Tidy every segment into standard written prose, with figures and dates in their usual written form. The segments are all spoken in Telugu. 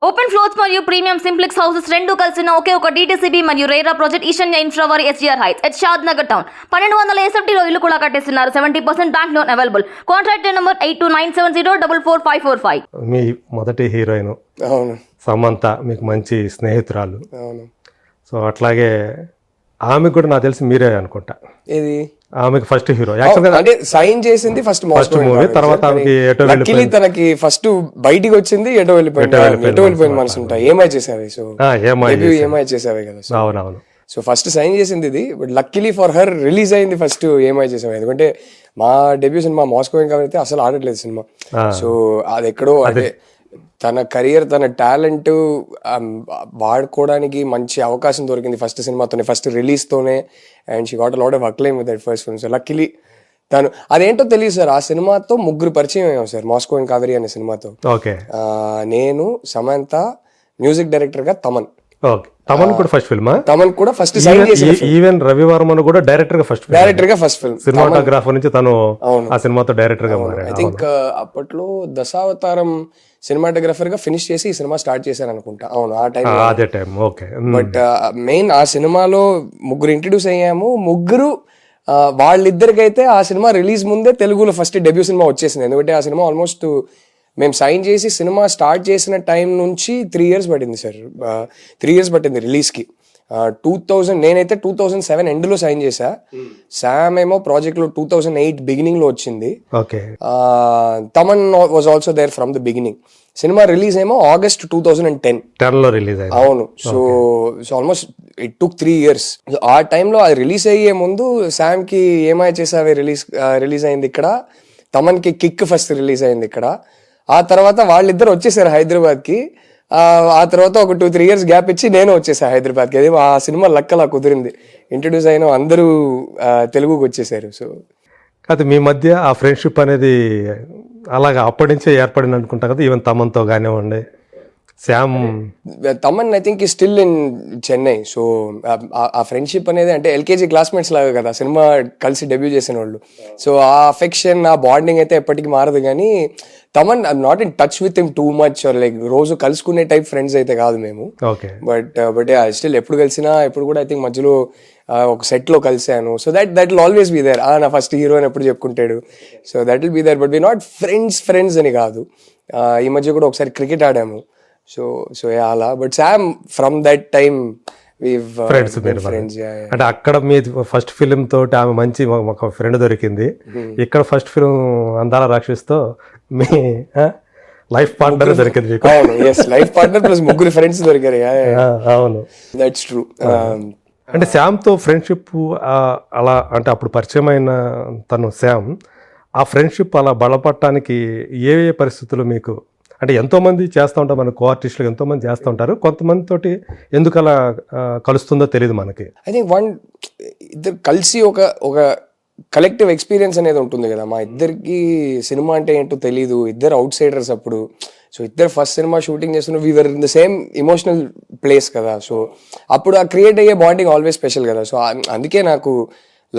ఓపెన్ ఫ్లోర్స్ మరియు ప్రీమియం సింప్లెక్స్ హౌసెస్ రెండు కలిసిన ఒకే ఒక DTCB మరియు రేరా ప్రాజెక్ట్ ఈశాన్య ఇన్ఫ్రా వారి SGR heights at Shad Nagar town 1200 SFTలో ఇల్లు కూడా కట్టేస్తున్నారు. 70% bank loan available. Contract number 8297044545. మీ మొదటి హీరోయిన్ అవును సమంత మీకు మంచి స్నేహితురాలు. అవును. సో అట్లాగే ఆమెకు కూడా నాకు తెలిసి మీరే అనుకుంటా. ఇది ఆమెకు ఫస్ట్ హీరో అంటే సైన్ చేసింది ఫస్ట్ మూవీ, తర్వాత ఆమెకి ఎటో వెళ్ళిపోయింది. తనకి ఫస్ట్ బయటికి వచ్చింది ఎటో వెళ్ళిపోయింది మనసు ఉంటాయి. ఏమై చేసావి సో ఏమై చేసావే కదా. అవునవును. సో ఫస్ట్ సైన్ చేసింది ఇది, but luckily for her release అయింది ఫస్ట్ ఏమై చేసావు. ఎందుకంటే మా డెబ్యూ సినిమా మాస్కో కాబట్టి అసలు ఆడట్లేదు సినిమా. సో అది ఎక్కడో అంటే తన కెరియర్ తన టాలెంట్ వాడుకోవడానికి మంచి అవకాశం దొరికింది ఫస్ట్ సినిమాతోనే, ఫస్ట్ రిలీజ్తోనే. And she got a lot of acclaim with that first film. So luckily తను అదేంటో తెలియదు సార్, ఆ సినిమాతో ముగ్గురు పరిచయం అయ్యాం సార్, మాస్కో అండ్ కావేరి అనే సినిమాతో. నేను, సమంత, మ్యూజిక్ డైరెక్టర్ గా తమన్. తమన్ కూడా ఫస్ట్ ఫిల్మ్. తమన్ కూడా ఫస్ట్ సైన్ చేసి ఈవెన్ రవివర్మన్ కూడా డైరెక్టర్ గా ఫస్ట్ ఫిల్మ్. సినిమాటోగ్రాఫర్ నుంచి తను ఆ సినిమాతో డైరెక్టర్ గా మారాడు. ఐ థింక్ అప్పట్లో దశావతారం సినిమాటోగ్రఫర్ గా ఫినిష్ చేసి ఈ సినిమా స్టార్ట్ చేశాను అనుకుంటా. అవును ఆ టైం. ఓకే. బట్ మెయిన్ ఆ సినిమాలో ముగ్గురు ఇంట్రడ్యూస్ అయ్యాము. ముగ్గురు వాళ్ళిద్దరికైతే ఆ సినిమా రిలీజ్ ముందే తెలుగులో ఫస్ట్ డెబ్యూ సినిమా వచ్చేసింది. ఎందుకంటే ఆ సినిమా ఆల్మోస్ట్ మేము సైన్ చేసి సినిమా స్టార్ట్ చేసిన టైం నుంచి 3 years పట్టింది సార్. 3 years పట్టింది రిలీజ్కి. 2000 నేనైతే 2007 ఎండ్లో సైన్ చేశా. శామ్ ఏమో ప్రాజెక్ట్ లో 2008 బిగినింగ్ లో వచ్చింది. Thaman was also there from the beginning. Cinema release ఏమో August 2010 లో రిలీజ్ అయింది. అవును. So almost it took 3 years. ఆ టైంలో అది రిలీజ్ అయ్యే ముందు శామ్ కి ఏమై చేసావే రిలీజ్ అయింది ఇక్కడ, తమన్ కి కిక్ ఫస్ట్ రిలీజ్ అయింది ఇక్కడ. ఆ తర్వాత వాళ్ళిద్దరు వచ్చేసారు హైదరాబాద్ కి. ఆ తర్వాత ఒక 2-3 years గ్యాప్ ఇచ్చి నేను వచ్చేసా హైదరాబాద్కి. అది ఆ సినిమా లక్కలా కుదిరింది. ఇంట్రడ్యూస్ అయిన అందరూ తెలుగుకి వచ్చేసారు. సో అది మీ మధ్య ఆ ఫ్రెండ్షిప్ అనేది అలాగా అప్పటి నుంచే ఏర్పడింది అనుకుంటా కదా. ఈవెన్ తమన్తో కానివ్వండి, శ్యామ్ తమన్ ఐ థింక్ ఈ స్టిల్ ఇన్ చెన్నై. సో ఆ ఫ్రెండ్షిప్ అనేది అంటే ఎల్కేజీ క్లాస్మేట్స్ లాగా కదా సినిమా కలిసి డెబ్యూ చేసిన వాళ్ళు. సో ఆ అఫెక్షన్, ఆ బాండింగ్ అయితే ఎప్పటికీ మారదు. కానీ Thaman I'm not in touch with him too much, like రోజు కలుసుకునే టైప్ ఫ్రెండ్స్ అయితే కాదు మేము. బట్ స్టిల్ ఎప్పుడు కలిసినా ఎప్పుడు కూడా ఐ థింక్ మధ్యలో ఒక సెట్ లో కలిసాను. So that will always be there. నా ఫస్ట్ హీరో అని ఎప్పుడు చెప్పుకుంటాడు. So that will be there. But we not friends అని కాదు. ఈ మధ్య కూడా ఒకసారి క్రికెట్ ఆడాము. సో అలా. But Sam from that time friends. అంటే అక్కడ మీ ఫస్ట్ ఫిలిం తోటి ఆమె మంచి ఒక ఫ్రెండ్ దొరికింది. ఇక్కడ ఫస్ట్ ఫిలిం అందాల రాక్షస్తో మీ లైఫ్ పార్ట్నర్ దొరికింది. లైఫ్ పార్ట్నర్ ప్లస్ ముగ్గురు ఫ్రెండ్స్ దొరికారు. అవును, దట్స్ ట్రూ. అంటే శ్యామ్తో ఫ్రెండ్షిప్ అలా అంటే అప్పుడు పరిచయం అయిన తను శ్యామ్, ఆ ఫ్రెండ్షిప్ అలా బలపడటానికి ఏ పరిస్థితులు మీకు అంటే ఎంతోమంది చేస్తూ ఉంటారు, మన కో ఆర్టిస్టులు ఎంతోమంది చేస్తూ ఉంటారు, కొంతమంది తోటి ఎందుకు అలా కలుస్తుందో తెలియదు మనకి. ఐ థింక్ ఇద్దరు కలిసి ఒక కలెక్టివ్ ఎక్స్పీరియన్స్ అనేది ఉంటుంది కదా. మా ఇద్దరికి సినిమా అంటే ఏంటో తెలీదు, ఇద్దరు అవుట్ సైడర్స్ అప్పుడు. సో ఇద్దరు ఫస్ట్ సినిమా షూటింగ్ చేస్తున్న we're in the same emotional place కదా. సో అప్పుడు ఆ క్రియేట్ అయ్యే బాండింగ్ ఆల్వేస్ స్పెషల్ కదా. సో అందుకే నాకు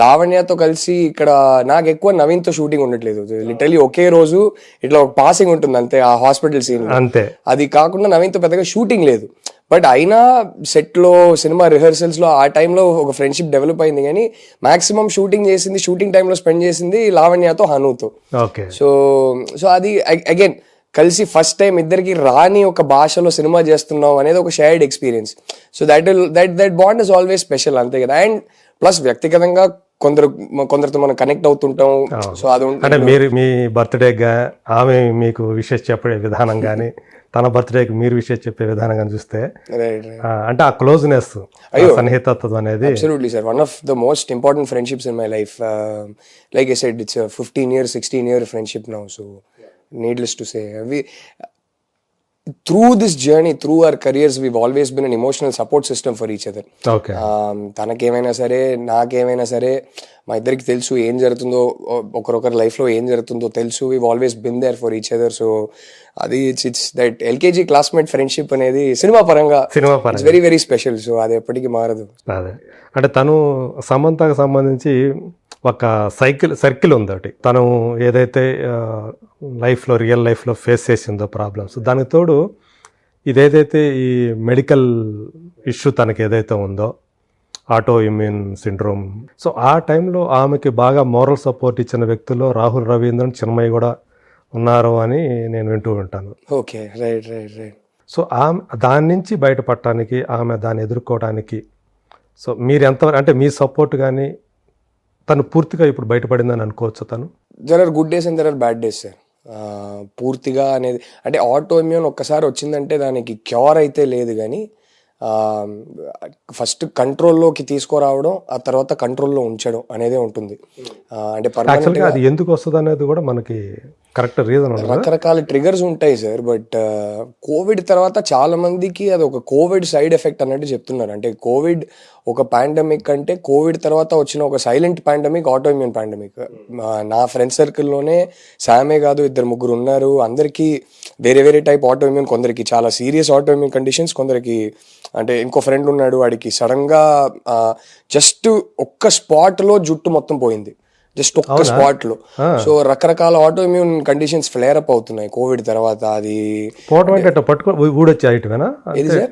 లావణ్యతో కలిసి ఇక్కడ నాకు ఎక్కువ నవీన్తో షూటింగ్ ఉండట్లేదు. లిటరలీ ఒకే రోజు ఇట్లా ఒక పాసింగ్ ఉంటుంది అంతే, ఆ హాస్పిటల్ సీన్ అంతే. అది కాకుండా నవీన్తో పెద్దగా షూటింగ్ లేదు. బట్ అయినా సెట్లో సినిమా రిహర్సల్స్లో ఆ టైంలో ఒక ఫ్రెండ్షిప్ డెవలప్ అయింది. కానీ మాక్సిమం షూటింగ్ టైంలో స్పెండ్ చేసింది లావణ్యతో, హనుతో. సో అది అగైన్ కలిసి ఫస్ట్ టైం ఇద్దరికి రాని ఒక భాషలో సినిమా చేస్తున్నాం అనేది ఒక shared experience. So that bond is always special, అంతే కదా. అండ్ ప్లస్ వ్యక్తిగతంగా కొందరితో మనం కనెక్ట్ అవుతుంటాం. సో అది అంటే మీరు మీ బర్త్డేగా ఆమె మీకు విషెస్ చెప్పే విధానం కానీ, తన బర్త్డేకి మీరు విషెస్ చెప్పే విధానం కానీ చూస్తే అంటే ఆ క్లోజ్నెస్, సన్నిహితత్వం అనేది absolutely sir one of the most important friendships in my life. Like I said it's 15 years 16 year friendship now. So needless to say, through this journey, through our careers, we've always been an emotional support system for each other. తనకేమైనా సరే నాకేమైనా సరే మా ఇద్దరికి తెలుసు ఏం జరుగుతుందో, ఒకరొకరి లైఫ్లో ఏం జరుగుతుందో తెలుసు. we've always been there for each other. So అది it's that LKG classmate friendship అనేది సినిమా పరంగా వెరీ వెరీ స్పెషల్. సో అది ఎప్పటికీ మారదు. అదే అంటే తను సమంతకు సంబంధించి ఒక సర్కిల్ ఉంది ఒకటి. తను ఏదైతే రియల్ లైఫ్లో ఫేస్ చేసిందో ప్రాబ్లమ్స్, దానికి తోడు ఇదేదైతే ఈ మెడికల్ ఇష్యూ తనకి ఏదైతే ఉందో ఆటో ఇమ్యూన్ సిండ్రోమ్, సో ఆ టైంలో ఆమెకి బాగా మోరల్ సపోర్ట్ ఇచ్చిన వ్యక్తుల్లో రాహుల్ రవీంద్రన్, చిన్మయి కూడా ఉన్నారు అని నేను వింటూ ఉంటాను. Okay, right right right. So ఆమె దాని నుంచి బయటపడటానికి, ఆమె దాన్ని ఎదుర్కోవడానికి సో మీరు ఎంతవరకు అంటే మీ సపోర్ట్ కానీ తను పూర్తిగా ఇప్పుడు బయటపడిందని అనుకోవచ్చు తను? There are good days and there are bad days sir. పూర్తిగా అనేది అంటే ఆటో ఇమ్యూన్ ఒక్కసారి వచ్చిందంటే దానికి క్యూర్ అయితే లేదు, కానీ ఫస్ట్ కంట్రోల్లోకి తీసుకురావడం, ఆ తర్వాత కంట్రోల్లో ఉంచడం అనేదే ఉంటుంది. అంటే యాక్చువల్గా అది ఎందుకు వస్తుంది అనేది కూడా మనకి కరెక్ట్ రీజన్ ఉండదు. రకరకాల ట్రిగర్స్ ఉంటాయి సార్. బట్ కోవిడ్ తర్వాత చాలా మందికి అది ఒక కోవిడ్ సైడ్ ఎఫెక్ట్ అన్నట్టు చెప్తున్నారు. అంటే కోవిడ్ ఒక పాండమిక్ అంటే కోవిడ్ తర్వాత వచ్చిన ఒక silent pandemic auto immune pandemic. నా ఫ్రెండ్ సర్కిల్లోనే శామే కాదు, 2-3 ఉన్నారు. అందరికీ వేరే వేరే టైప్ ఆటో ఇమ్యూన్, కొందరికి చాలా సీరియస్ ఆటో ఇమ్యూన్ కండిషన్స్, కొందరికి అంటే ఇంకో ఫ్రెండ్ ఉన్నాడు, వాడికి సడన్గా జస్ట్ ఒక్క స్పాట్లో జుట్టు మొత్తం పోయింది, జస్ట్ ఒక్క స్పాట్ లో. సో రకరకాల auto immune conditions flare up అవుతున్నాయి కోవిడ్ తర్వాత. అది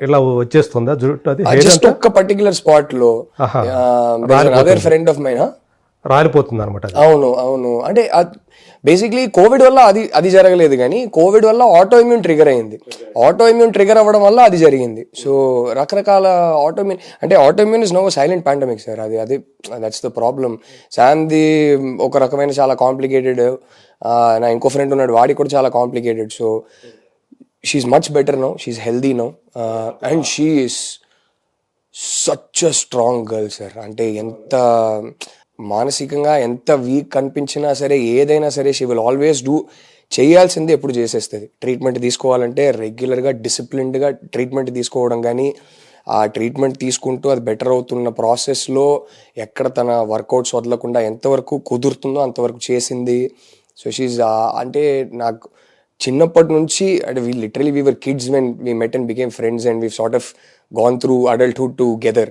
ఇలా వచ్చేస్తుందా జుట్టు? అది జస్ట్ ఒక్క పర్టికులర్ స్పాట్ లో అదర్ ఫ్రెండ్ ఆఫ్ మైన్ రాలిపోతుంది అనమాట. అవును అవును. అంటే బేసిక్లీ కోవిడ్ వల్ల అది జరగలేదు, కానీ కోవిడ్ వల్ల ఆటో ఇమ్యూన్ ట్రిగర్ అయింది. ఆటో ఇమ్యూన్ ట్రిగర్ అవ్వడం వల్ల అది జరిగింది. సో రకరకాల ఆటో ఇమ్యూన్ అంటే auto immune is no silent pandemic sir. అది దట్స్ ద ప్రాబ్లమ్. శామ్ది ఒక రకమైన చాలా కాంప్లికేటెడ్, నా ఇంకో ఫ్రెండ్ ఉన్నాడు, వాడికి కూడా చాలా complicated. So she's much better now, she's healthy now, and she is such a strong girl sir. అంటే ఎంత మానసికంగా ఎంత వీక్ కనిపించినా సరే, ఏదైనా సరే, షీ విల్ ఆల్వేస్ డూ, చేయాల్సింది ఎప్పుడు చేసేస్తుంది. ట్రీట్మెంట్ తీసుకోవాలంటే రెగ్యులర్గా డిసిప్లిన్డ్గా ట్రీట్మెంట్ తీసుకోవడం, కానీ ఆ ట్రీట్మెంట్ తీసుకుంటూ అది బెటర్ అవుతున్న ప్రాసెస్లో ఎక్కడ తన వర్కౌట్స్ వదలకుండా ఎంతవరకు కుదురుతుందో అంతవరకు చేసింది. సో షీజ్ అంటే నాకు చిన్నప్పటి నుంచి అంటే we were kids when we met and became friends, and we've sort of gone through adulthood together.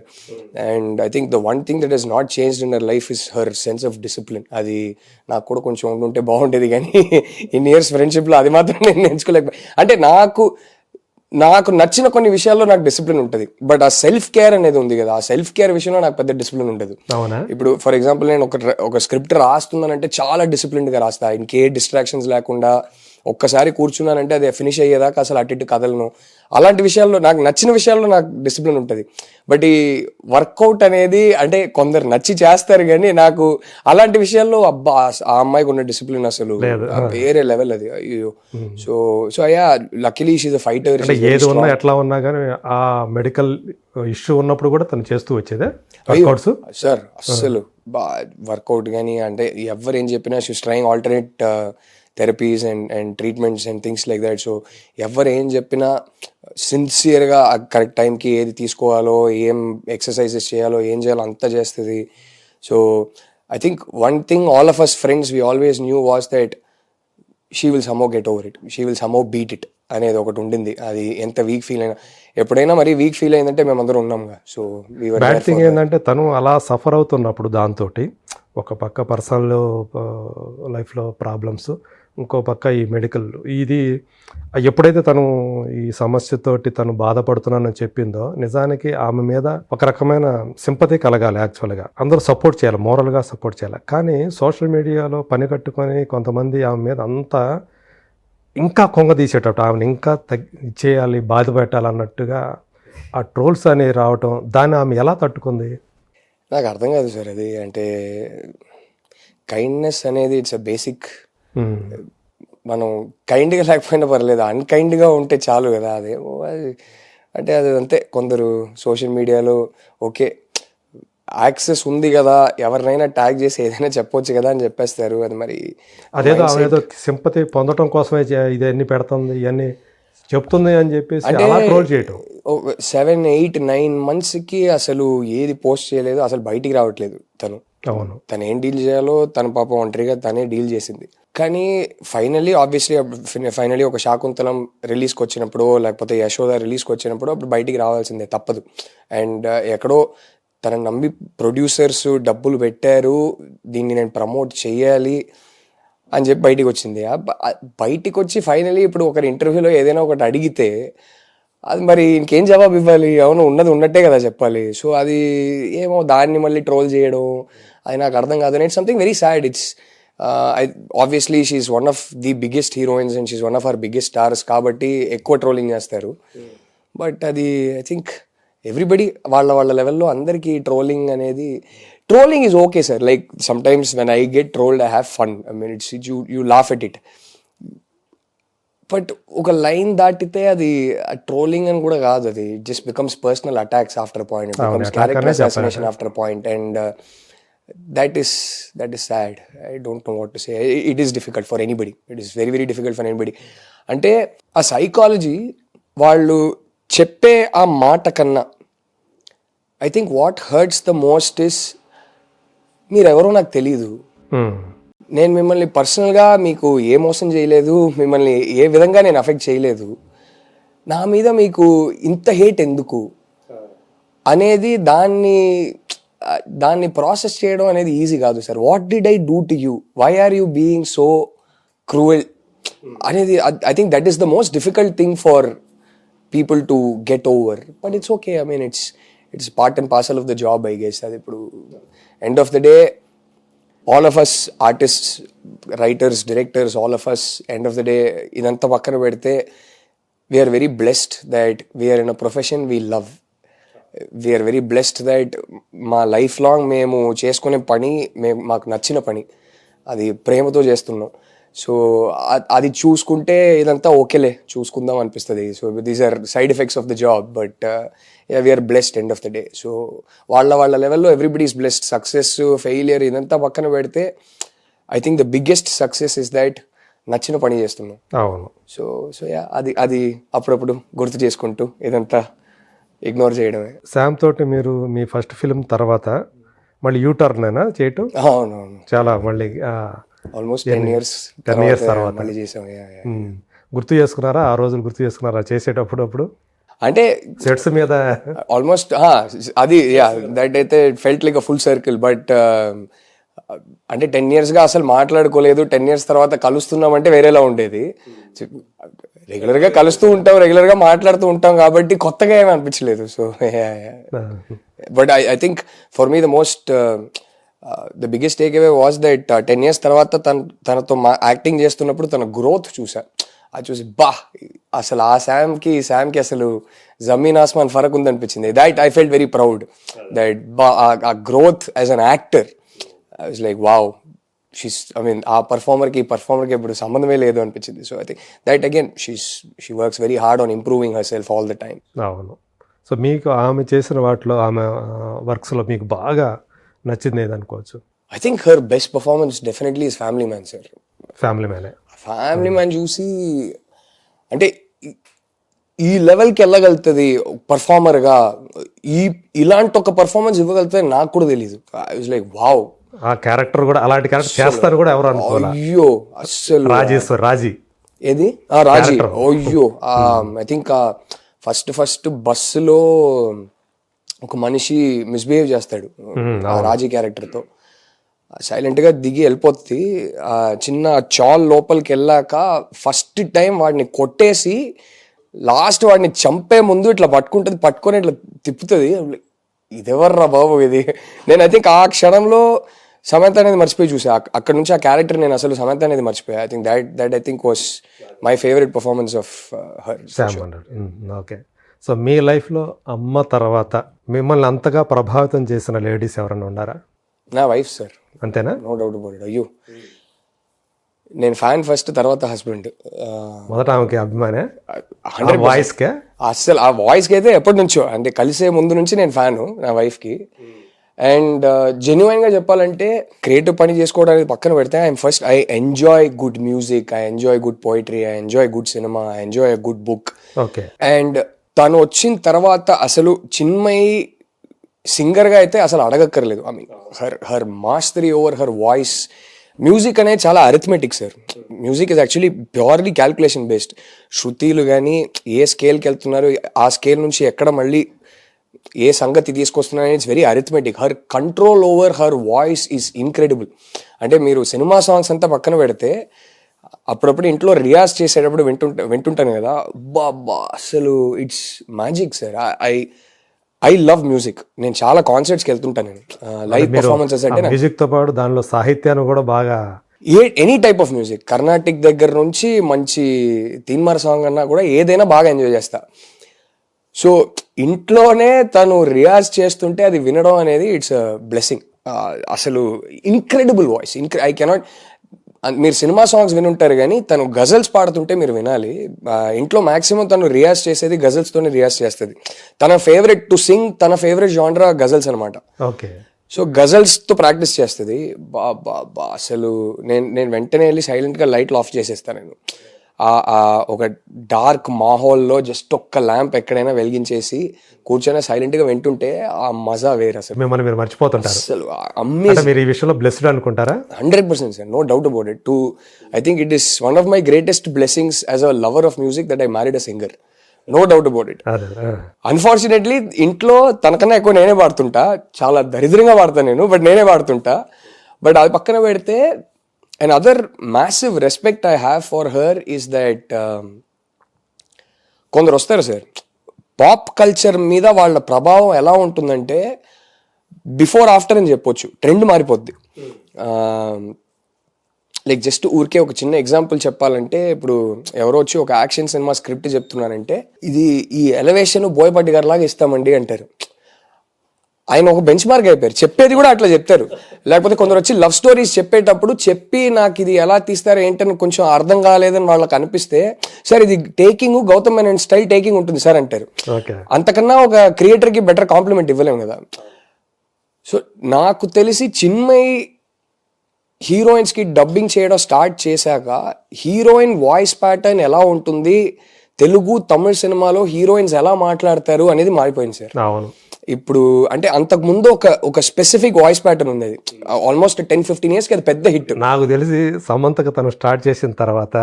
And I think the one thing that has not changed in her life is her sense of discipline. అది నాకు కూడా కొంచెం ఉంటే బాగుండేది, కానీ ఇన్ ఇయర్స్ ఫ్రెండ్షిప్లో అది మాత్రం నేను నేర్చుకోలేకపోయి. అంటే నాకు నచ్చిన కొన్ని విషయాల్లో నాకు డిసిప్లిన్ ఉంటుంది, బట్ ఆ సెల్ఫ్ కేర్ అనేది ఉంది కదా, ఆ సెల్ఫ్ కేర్ విషయంలో నాకు పెద్ద డిసిప్లిన్ ఉండదు. ఇప్పుడు ఫర్ ఎగ్జాంపుల్ నేను ఒక స్క్రిప్ట్ రాస్తున్నానంటే చాలా డిసిప్లిన్డ్గా రాస్తా, ఇంకే డిస్ట్రాక్షన్స్ లేకుండా. ఒక్కసారి కూర్చున్నానంటే అది ఫినిష్ అయ్యేదాకా అసలు అటు ఇటు కదలను. అలాంటి విషయాల్లో నాకు నచ్చిన విషయాల్లో నాకు డిసిప్లిన్ ఉంటుంది. బట్ ఈ వర్కౌట్ అనేది అంటే కొందరు నచ్చి చేస్తారు, కానీ నాకు అలాంటి విషయాల్లో అబ్బా ఆ అమ్మాయికి ఉన్న డిసిప్లిన్ అసలు వేరే లెవెల్ అది. అయ్యో. సో అయ్యా లక్కీలీ షీఈ్ ఎ ఫైటర్. ఏది ఉన్నా ఎట్లా ఉన్నా కానీ ఆ మెడికల్ ఇష్యూ ఉన్నప్పుడు కూడా తను చేస్తూ వచ్చేదే వర్కౌట్స్ సార్. అస్సలు వర్కౌట్ కానీ అంటే ఎవరు ఏం చెప్పినా she's trying alternate therapies and treatments and things like that. So ఎవరు ఏం చెప్పినా సిన్సియర్గా కరెక్ట్ టైంకి ఏది తీసుకోవాలో, ఏం ఎక్సర్సైజెస్ చేయాలో, ఏం చేయాలో అంతా చేస్తుంది. So I think one thing all of us friends we always knew was that she will somehow get over it, she will somehow beat it అనేది ఒకటి ఉండింది. అది ఎంత వీక్ ఫీల్ అయినా, ఎప్పుడైనా మరీ వీక్ ఫీల్ అయిందంటే మేమందరం ఉన్నాంగా. సో బ్యాడ్ థింగ్ ఏంటంటే తను అలా సఫర్ అవుతున్నప్పుడు దాంతో ఒక పక్క పర్సనల్ లైఫ్లో ప్రాబ్లమ్స్, ఇంకో పక్క ఈ మెడికల్, ఇది ఎప్పుడైతే తను ఈ సమస్యతోటి తను బాధపడుతున్నానని చెప్పిందో నిజానికి ఆమె మీద ఒక రకమైన సింపతి కలగాలి. యాక్చువల్గా అందరూ సపోర్ట్ చేయాలి, మోరల్గా సపోర్ట్ చేయాలి. కానీ సోషల్ మీడియాలో పని కట్టుకొని కొంతమంది ఆమె మీద అంతా ఇంకా కొంగ తీసేటట్టు, ఆమెను ఇంకా చేయాలి, బాధ పెట్టాలన్నట్టుగా ఆ ట్రోల్స్ అనేవి రావటం, దాన్ని ఆమె ఎలా తట్టుకుంది నాకు అర్థం కాదు సార్. అది అంటే కైండ్నెస్ అనేది ఇట్స్ అ బేసిక్. మనం కైండ్గా లేకపోయినా పర్లేదు, అన్కైండ్గా ఉంటే చాలు కదా. అది అంటే అది అంతే. కొందరు సోషల్ మీడియాలో ఓకే యాక్సెస్ ఉంది కదా, ఎవరినైనా ట్యాగ్ చేసి ఏదైనా చెప్పొచ్చు కదా అని చెప్పేస్తారు. అది మరి అదేదో సింపతి పొందడం కోసమే ఇది అన్ని పెడుతుంది, ఇవన్నీ చెప్తుంది అని చెప్పేసి అలా ట్రోల్ చేయటం. 7-8-9 monthsకి అసలు ఏది పోస్ట్ చేయలేదు, అసలు బయటికి రావట్లేదు తను. అవును, తను ఏం డీల్ చేయాలో తన పాప ఒంటరిగా తనే డీల్ చేసింది. కానీ ఫైనలీ ఒక శాకుంతలం రిలీజ్కి వచ్చినప్పుడు, లేకపోతే యశోద రిలీజ్కి వచ్చినప్పుడు అప్పుడు బయటికి రావాల్సిందే, తప్పదు. అండ్ ఎక్కడో తనని నమ్మి ప్రొడ్యూసర్స్ డబ్బులు పెట్టారు, దీన్ని నేను ప్రమోట్ చేయాలి అని చెప్పి బయటికి వచ్చింది. బయటికి వచ్చి ఫైనలీ ఇప్పుడు ఒకరి ఇంటర్వ్యూలో ఏదైనా ఒకటి అడిగితే అది మరి ఇంకేం జవాబు ఇవ్వాలి? అవును, ఉన్నది ఉన్నట్టే కదా చెప్పాలి. సో అది ఏమో దాన్ని మళ్ళీ ట్రోల్ చేయడం అది నాకు అర్థం కాదు. And it's something very sad. It's obviously she's one of the biggest heroines and she's one of our biggest stars కాబట్టి ఎక్కువ ట్రోలింగ్ చేస్తారు. బట్ అది ఐ థింక్ ఎవ్రీబడి వాళ్ళ లెవెల్లో అందరికీ trolling is okay sir. Like sometimes when I get trolled I have fun. I mean it's you laugh at it. But ఒక లైన్ దాటితే అది ట్రోలింగ్ అని కూడా కాదు. అది just becomes personal attacks after point, it becomes character assassination after point. And that is sad. I don't know what to say. It is difficult for anybody. It is very very difficult for anybody. అంటే ఆ సైకాలజీ వాళ్ళు చెప్పే ఆ మాట కన్నా I think what hurts the most is మీరెవరో నాకు తెలీదు, నేను మిమ్మల్ని పర్సనల్గా మీకు ఏ మోసం చేయలేదు, మిమ్మల్ని ఏ విధంగా నేను అఫెక్ట్ చేయలేదు, నా మీద మీకు ఇంత హేట్ ఎందుకు అనేది దాన్ని ప్రాసెస్ చేయడం అనేది ఈజీ కాదు sir. What did I do to you, why are you being so cruel అనేది I think that is the most difficult thing for people to get over. But it's okay. I mean it's part and parcel of the job I guess. అది ఇప్పుడు end of the day all of us artists, writers, directors, all of us end of the day ఇదంతా పక్కన పెడితే we are very blessed that we're in a profession we love. We're very blessed that మా లైఫ్ లాంగ్ మేము చేసుకునే పని మాకు నచ్చిన పని, అది ప్రేమతో చేస్తున్నాం. సో అది చూసుకుంటే ఇదంతా ఓకేలే చూసుకుందాం అనిపిస్తుంది. So these are side effects of the job. But we're blessed end of the day. So వాళ్ళ లెవెల్లో everybody is blessed. Success, failure ఇదంతా పక్కన పెడితే I think the biggest success is that నచ్చిన పని చేస్తున్నాం. అవును. సో అది అప్పుడప్పుడు గుర్తు చేసుకుంటూ ఇదంతా ఇగ్నోర్ చేయడమే. శామ్ తోటి మీరు మీ ఫస్ట్ ఫిల్మ్ తర్వాత మళ్ళీ యూటర్న్ అయినా చేయటం? అవునవును, చాలా మళ్ళీ ఆల్మోస్ట్ 10 years తర్వాత మళ్ళీ చేసాం. గుర్తు చేసుకున్నారా ఆ రోజులు? గుర్తు చేసుకున్నారా చేసేటప్పుడు? అప్పుడు అంటే సెట్స్ మీద ఆల్మోస్ట్ అది దట్ అయితే felt like a full circle. But అంటే 10 yearsగా అసలు మాట్లాడుకోలేదు. 10 years తర్వాత కలుస్తున్నామంటే వేరేలా ఉండేది. రెగ్యులర్గా కలుస్తూ ఉంటాం, రెగ్యులర్గా మాట్లాడుతూ ఉంటాం కాబట్టి కొత్తగా ఏమీ అనిపించలేదు. So but I think for me the most the biggest take away was that 10 years తర్వాత తనతో యాక్టింగ్ చేస్తున్నప్పుడు తన గ్రోత్ చూసా. అది చూసి అసలు ఆ శామ్కి అసలు జమీన్ ఆస్మాన్ ఫరక్ ఉందనిపించింది. That I felt very proud that ఆ growth as an actor. I was like wow, ఆ పర్ఫార్మర్కి ఇప్పుడు సంబంధమే లేదు అనిపించింది. So I think that again she works very hard on improving her self all the time. అవును. సో మీకు ఆమె చేసిన వాటిలో, ఆమె వర్క్స్లో మీకు బాగా నచ్చింది ఏదనుకోవచ్చు? I think her best performance definitely is Family Man sir. Family Man చూసి అంటే ఈ లెవెల్కి వెళ్ళగలుగుతుంది పర్ఫార్మర్గా, ఇలాంటి ఒక పర్ఫార్మెన్స్ ఇవ్వగలుగుతుంది నాకు కూడా తెలీదు. ఐ వాజ్ లైక్ వావ్, ఆ క్యారెక్టర్ కూడా అలాంటి క్యారెక్టర్ చేస్తారు కూడా ఎవరు అనుకోవాలి. అయ్యో అస్సలు రాజీ ఏది రాజీ, అయ్యో ఐ థింక్ ఫస్ట్ బస్సులో ఒక మనిషి మిస్బిహేవ్ చేస్తాడు ఆ రాజీ క్యారెక్టర్తో. సైలెంట్గా దిగి వెళ్ళిపోతుంది. చిన్న చాల్ లోపలికి వెళ్ళాక ఫస్ట్ టైం వాడిని కొట్టేసి లాస్ట్ వాడిని చంపే ముందు ఇట్లా పట్టుకొని ఇట్లా తిప్పుతుంది. ఇదెవర్రా బాబు ఇది. నేను ఐ థింక్ ఆ క్షణంలో సమంత అనేది మర్చిపోయి చూసా. అక్కడ నుంచి ఆ క్యారెక్టర్ నేను అసలు సమంత అనేది మర్చిపోయా. I think that I think was my favourite performance of her. Okay. So మీ లైఫ్లో అమ్మ తర్వాత మిమ్మల్ని అంతగా ప్రభావితం చేసిన లేడీస్ ఎవరైనా ఉన్నారా? నా వైఫ్ సార్. అంతేనా? No doubt about it. అయ్యో నేను ఫ్యాన్ ఫస్ట్, తర్వాత హస్బెండ్. మొదట ఆమెకి అభిమానే? వాయిస్కే అస్సలు, ఆ వాయిస్కి అయితే ఎప్పటి నుంచో, అంటే కలిసే ముందు నుంచి నేను ఫ్యాను నా వైఫ్కి. అండ్ జెన్యున్గా చెప్పాలంటే క్రియేటివ్ పని చేసుకోవడానికి పక్కన పెడితే I enjoy good music, I enjoy good poetry, I enjoy good cinema, I enjoy a good book. Okay. And తను వచ్చిన తర్వాత అసలు చిన్మయి సింగర్గా అయితే అసలు అడగక్కర్లేదు. I mean her mastery over her voice. Music అనేది చాలా arithmetic sir. Music is actually purely calculation based. శృతిలు కానీ ఏ స్కేల్కి వెళ్తున్నారు, ఆ స్కేల్ నుంచి ఎక్కడ మళ్ళీ ఏ సంగతి తీసుకొస్తున్నారు, it's very arithmetic. Her control over her voice is incredible. అంటే మీరు సినిమా సాంగ్స్ అంతా పక్కన పెడితే అప్పుడప్పుడు ఇంట్లో రియాజ్ చేసేటప్పుడు వింటుంటాను కదా, అబ్బా అసలు it's magic sir. I love music. నేను చాలా కాన్సర్ట్స్కి వెళ్తుంటాను. నేను లైవ్ పర్ఫార్మెన్సెస్ అంటే మ్యూజిక్ తో పాటు దానిలో సాహిత్యాన్ని కూడా బాగా any type of music, Carnatic దగ్గర నుంచి మంచి తీన్మార్ సాంగ్ అన్నా కూడా ఏదైనా బాగా ఎంజాయ్ చేస్తా. సో ఇంట్లోనే తను రియాజ్ చేస్తుంటే అది వినడం అనేది ఇట్స్ అ బ్లెస్సింగ్. అసలు ఇన్క్రెడిబుల్ వాయిస్. I cannot. మీరు సినిమా సాంగ్స్ వినుంటారు కానీ తను గజల్స్ పాడుతుంటే మీరు వినాలి. ఇంట్లో మాక్సిమం తను రియాజ్ చేసేది గజల్స్తోనే రియాజ్ చేస్తుంది. తన ఫేవరెట్ టు సింగ్, తన ఫేవరెట్ జానరా గజల్స్ అనమాట. ఓకే. సో గజల్స్తో ప్రాక్టీస్ చేస్తుంది. బా అసలు నేను వెంటనే వెళ్ళి సైలెంట్గా లైట్లు ఆఫ్ చేసేస్తాను. నేను ఒక డార్క్ మాహోల్లో జస్ట్ ఒక్క ల్యాంప్ ఎక్కడైనా వెలిగించేసి కూర్చొని సైలెంట్గా వింటుంటే ఆ మజా వేరు. అసలు మిమ్మల్ని మీరు మర్చిపోతుంటారు. అసలు అమేజింగ్. మీరు ఈ విషయంలో బ్లెస్డ్ అనుకుంటారా? 100% sir, no doubt about it. I think it is one of my greatest blessings as a lover of music that I married a singer. No doubt about it. Unfortunately ఇంట్లో తనకన్నా ఎక్కువ నేనే పాడుతుంటా. చాలా దరిద్రంగా పాడతాను నేను, బట్ నేనే పాడుతుంటా. బట్ అది పక్కన పెడితే another massive respect I have for her is that కొందరు వస్తారు సార్, పాప్ కల్చర్ మీద వాళ్ళ ప్రభావం ఎలా ఉంటుందంటే బిఫోర్ ఆఫ్టర్ అని చెప్పొచ్చు. ట్రెండ్ మారిపోద్ది. లైక్ జస్ట్ ఊరికే ఒక చిన్న ఎగ్జాంపుల్ చెప్పాలంటే, ఇప్పుడు ఎవరో వచ్చి ఒక యాక్షన్ సినిమా స్క్రిప్ట్ చెప్తున్నారంటే, ఇది ఈ ఎలివేషన్ బోయపాటి గారి లాగా ఇస్తామండి అంటారు. ఆయన ఒక బెంచ్ మార్క్ అయిపోయారు. చెప్పేది కూడా అట్లా చెప్తారు. లేకపోతే కొందరు వచ్చి లవ్ స్టోరీస్ చెప్పేటప్పుడు చెప్పి నాకు ఇది ఎలా తీస్తారు ఏంటని కొంచెం అర్థం కాలేదని వాళ్ళకి అనిపిస్తే, సార్ ఇది taking Gautham Menon style taking ఉంటుంది సార్ అంటారు. అంతకన్నా ఒక క్రియేటర్కి బెటర్ కాంప్లిమెంట్ ఇవ్వలేము కదా. సో నాకు తెలిసి చిన్మయి హీరోయిన్స్కి డబ్బింగ్ చేయడం స్టార్ట్ చేశాక హీరోయిన్ వాయిస్ ప్యాటర్న్ ఎలా ఉంటుంది, తెలుగు తమిళ సినిమాలో హీరోయిన్స్ ఎలా మాట్లాడతారు అనేది మారిపోయింది సార్. అవును. ఇప్పుడు అంటే అంతకు ముందు ఒక స్పెసిఫిక్ వాయిస్ ప్యాటర్న్ ఉంది. ఆల్మోస్ట్ 10-15 years కి అది పెద్ద హిట్. నాకు తెలిసి సమంతకు తను స్టార్ట్ చేసిన తర్వాత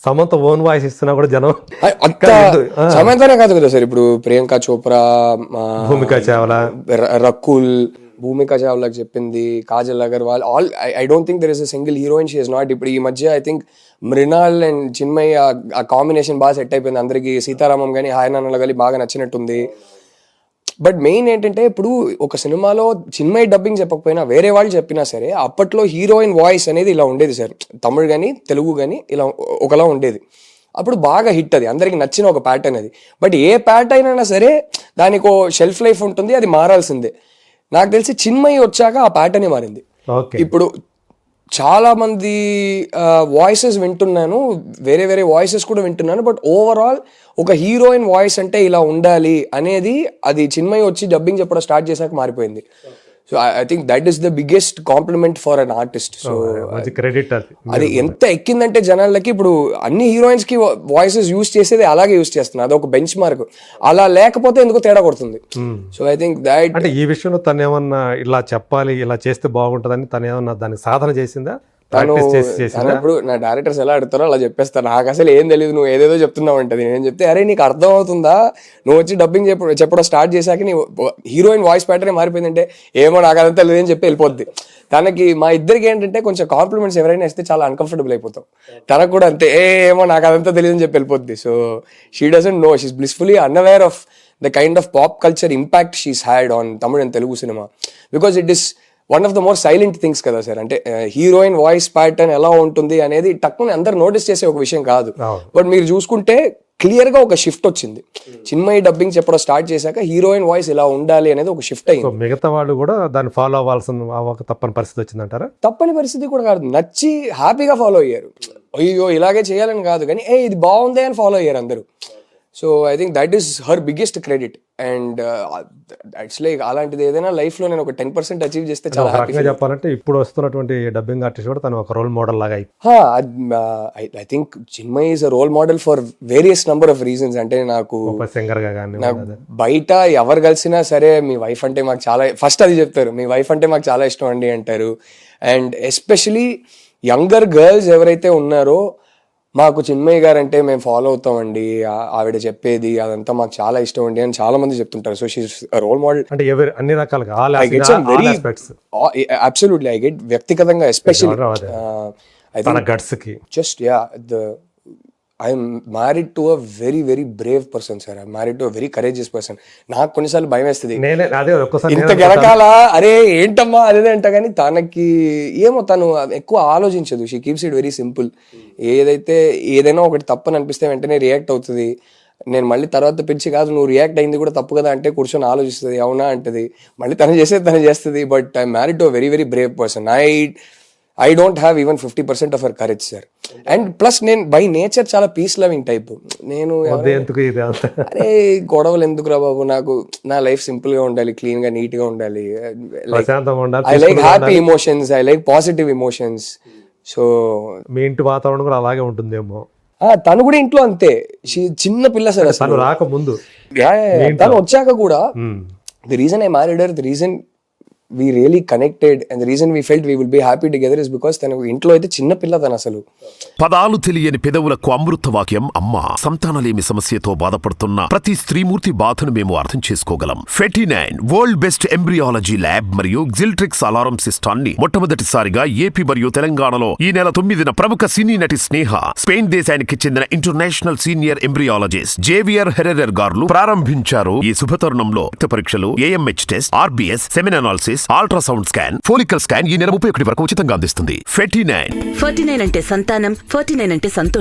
సమంత ఓన్ వాయిస్ ఇస్తున్నా కూడా జనం సమంతనే కాదు కదా సార్, ఇప్పుడు ప్రియాంక చోప్రా, భూమికా చావ్లా, రకుల్, భూమికా చావ్లాకి చెప్పింది, Kajal Aggarwal, all I don't think there is a single heroine she is not. ఇప్పుడు ఈ మధ్య I think Mrunal and Chinmayi ఆ కాంబినేషన్ బాగా సెట్ అయిపోయింది అందరికి. సీతారామం కానీ హాయ్ నాన్నలు కానీ బాగా నచ్చినట్టుంది. బట్ మెయిన్ ఏంటంటే, ఇప్పుడు ఒక సినిమాలో చిన్మయి డబ్బింగ్ చెప్పకపోయినా వేరే వాళ్ళు చెప్పినా సరే అప్పట్లో హీరోయిన్ వాయిస్ అనేది ఇలా ఉండేది సార్. తమిళ్ కానీ తెలుగు కానీ ఇలా ఒకలా ఉండేది. అప్పుడు బాగా హిట్, అది అందరికి నచ్చిన ఒక ప్యాటర్న్ అది. బట్ ఏ ప్యాటర్న్ అయినా సరే దానికి ఓ షెల్ఫ్ లైఫ్ ఉంటుంది, అది మారాల్సిందే. నాకు తెలిసి చిన్మయి వచ్చాక ఆ ప్యాటర్నే మారింది. ఇప్పుడు చాలా మంది వాయిసెస్ వింటున్నాను, వేరే వేరే వాయిసెస్ కూడా వింటున్నాను. బట్ ఓవరాల్ ఒక హీరోయిన్ వాయిస్ అంటే ఇలా ఉండాలి అనేది అది చిన్మయి వచ్చి డబ్బింగ్ చెప్పడం స్టార్ట్ చేశాక మారిపోయింది. So I think that is the biggest compliment for an artist. So credit అది ఎంత ఎక్కిందంటే జనాలకి, ఇప్పుడు అన్ని హీరోయిన్స్ కి వాయిసెస్ యూజ్ చేసేది అలాగే యూజ్ చేస్తున్నారు. అది ఒక బెంచ్ మార్క్. అలా లేకపోతే ఎందుకు తేడా కొడుతుంది. సో ఐ థింక్ దట్ అంటే ఈ విషయంలో తను ఏమన్నా ఇలా చెప్పాలి, ఇలా చేస్తే బాగుంటుందని తను ఏమన్నా దానికి సాధన చేసిందా? ఇప్పుడు నా డైరెక్టర్స్ ఎలా అడుగుతారో అలా చెప్పేస్తారు. నాకు అసలు ఏం తెలియదు, నువ్వు ఏదేదో చెప్తున్నావు అంటది. నేను చెప్తే, అరే నీకు అర్థం అవుతుందా, నువ్వు వచ్చి డబ్బింగ్ చెప్పడం స్టార్ట్ చేశాక నీ హీరోయిన్ వాయిస్ ప్యాటర్న్ మారిపోయిందంటే ఏమో నాకు అదంతా లేదని చెప్పి వెళ్ళిపోద్ది. తనకి మా ఇద్దరికి ఏంటంటే కొంచెం కాంప్లిమెంట్స్ ఎవరైనా ఇస్తే చాలా అన్కంఫర్టబుల్ అయిపోతాం. తనకు కూడా అంతే, ఏమో నాకు అదంతా తెలియదని చెప్పి వెళ్ళిపోద్ది. So she doesn't know, she's blissfully unaware of the kind of pop culture impact she's had on Tamil and Telugu cinema. Because it is one of the more silent things కదా సార్. అంటే హీరోయిన్ వాయిస్ ప్యాటర్న్ ఎలా ఉంటుంది అనేది టక్కుని అందరు నోటీస్ చేసే ఒక విషయం కాదు. బట్ మీరు చూసుకుంటే క్లియర్ గా ఒక షిఫ్ట్ వచ్చింది. చిన్మయి డబ్బింగ్ చెప్పడం స్టార్ట్ చేశాక హీరోయిన్ వాయిస్ ఇలా ఉండాలి అనేది ఒక షిఫ్ట్ అయింది. మిగతా వాళ్ళు కూడా దాన్ని ఫాలో అవ్వాల్సిన తప్పని పరిస్థితి వచ్చిందంటారా? తప్పని పరిస్థితి కూడా కాదు, నచ్చి హ్యాపీగా ఫాలో అయ్యారు. అయ్యో ఇలాగే చేయాలని కాదు కానీ ఇది బాగుంది అని ఫాలో అయ్యారు అందరూ. So I think that is her biggest credit. And it's like అలాంటిది ఏదైనా లైఫ్ లో నేను ఒక 10% అచీవ్ చేస్తే చాలా హ్యాపీగా. చెప్పాలంటే ఇప్పుడు వస్తున్నటువంటి డబ్బింగ్ ఆర్టిస్ట్ కూడా తను ఒక రోల్ మోడల్ లాగా. I think Chinmayi is a role model for various number of reasons. అంటే నాకు సింగర్ గా కానీ బయట ఎవరు కలిసినా సరే మీ వైఫ్ అంటే మాకు చాలా, ఫస్ట్ అది చెప్తారు, మీ వైఫ్ అంటే మాకు చాలా ఇష్టం అండి అంటారు. అండ్ ఎస్పెషలీ యంగర్ గర్ల్స్ ఎవరైతే ఉన్నారో, మాకు చిన్మయి గారు అంటే మేము ఫాలో అవుతామండి, ఆవిడ చెప్పేది అదంతా మాకు చాలా ఇష్టం అండి అని చాలా మంది చెప్తుంటారు. So she is role model. అంటే అన్ని రకాలుగా అబ్సల్యూట్లీ ఐ గెట్ వ్యక్తిగతంగా ఎస్పెషల్లీ I తన think గట్స్కి just I'm married to a very very brave person, sir. I'm married to a very courageous person. నాకు కొన్నిసార్లు భయం వేస్తుంది, నేనే అదే ఒక్కసారి ఇంత గెలకాల అరే ఏంటమ్మా అదే అంట, కానీ తనకి ఏమో తను ఎక్కువ ఆలోచించదు. She keeps it very simple. ఏదైనా ఒకటి తప్పని అనిపిస్తే వెంటనే రియాక్ట్ అవుతుంది. నేను మళ్ళీ తర్వాత పిలిచి కాదు నువ్వు రియాక్ట్ అయింది కూడా తప్పు కదా అంటే కూర్చొని ఆలోచిస్తుంది, అవునా అంటది, మళ్ళీ తను చేస్తుంది. But I married to a very very Brave person. I don't have even 50% of her courage, sir. And plus నేను బై నేచర్ చాలా పీస్ లవింగ్ టైప్. నేను ఎందుకు ఇది అంత అరే గొడవలు ఎందుకు రా బాబు, నాకు నా లైఫ్ సింపుల్ గా ఉండాలి, క్లీన్ గా నీట్ గా ఉండాలి. ప్రశాంతంగా ఉండాలి, I like happy emotions, I like positive emotions. So మీ ఇంటి వాతావరణం కూడా అలాగే ఉంటుందేమో. తను కూడా ఇంట్లో అంతే, చిన్న పిల్ల సార్ అసలు. తను రాకముందు తను వచ్చాక కూడా the reason I married her, the reason we really connected and the reason we felt we will be happy together is because తన ఇంట్లో అయితే చిన్న పిల్ల తను అసలు. పదాలు తెలియని పెదవులకు అమృత వాక్యం అమ్మ. సంతానలేమి సమస్యతో బాధపడుతున్న ప్రతి స్త్రీమూర్తి బాధను మేము అర్థం చేసుకోగలం. 49 వరల్డ్ బెస్ట్ ఎంబ్రియాలజీ ల్యాబ్ మరియు జిల్ట్రిక్స్ అలారం సిస్టాన్ని మొట్టమొదటిసారిగా ఏపీ మరియు తెలంగాణలో ఈ నెల 9న ప్రముఖ సినీ నటి స్నేహ, స్పెయిన్ దేశానికి చెందిన international senior embryologist Javier Herrera గారు ప్రారంభించారు. ఈ శుభతరుణంలో రక్త పరీక్షలు, AMH test, RBS, semen analysis, ultrasound scan, follicle scan ఈ నెల 31 వరకు ఉచితంగా అందిస్తుంది. 49 49 అంటే సంతానం, 49 అంటే సంతోషం.